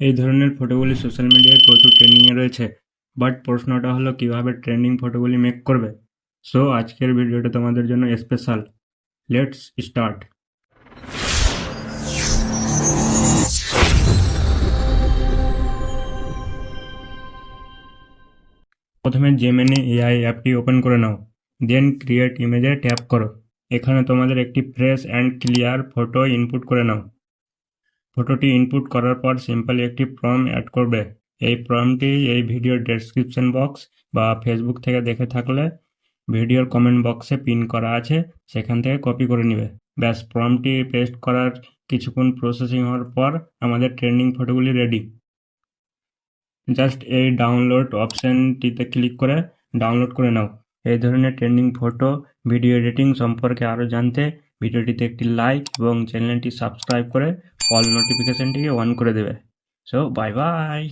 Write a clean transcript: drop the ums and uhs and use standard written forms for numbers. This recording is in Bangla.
এই ধরনের ফটোগুলি সোশ্যাল মিডিয়ায় প্রচুর ট্রেন্ডিংয়ে রয়েছে, বাট প্রশ্নটা হলো কিভাবে ট্রেন্ডিং ফটোগুলি মেক করবে। সো আজকের ভিডিওটা তোমাদের জন্য স্পেশাল। Let's start. প্রথমে জেমিনি এআই অ্যাপটি ওপেন করে নাও, দেন ক্রিয়েট ইমেজে ট্যাপ করো। এখানে তোমাদের একটি fresh and clear photo input করে নাও। ফটোটি ইনপুট করার পর সিম্পলি একটি প্রম্পট অ্যাড করবে। এই প্রম্পটটি এই ভিডিওর ডেসক্রিপশন বক্স বা ফেসবুক থেকে দেখে থাকলে ভিডিওর কমেন্ট বক্সে পিন করা আছে, সেখান থেকে কপি করে নিবে। ব্যাস, প্রম্পটটি পেস্ট করার কিছুক্ষণ প্রসেসিং হওয়ার পর আমাদের ট্রেন্ডিং ফটোগুলি রেডি। জাস্ট এই ডাউনলোড অপশানটিতে ক্লিক করে ডাউনলোড করে নাও। এই ধরনের ট্রেন্ডিং ফটো ভিডিও এডিটিং সম্পর্কে আরও জানতে ভিডিওটিতে একটি লাইক এবং চ্যানেলটি সাবস্ক্রাইব করে অল নোটিফিকেশনটিকে অন করে দেবে। So bye bye.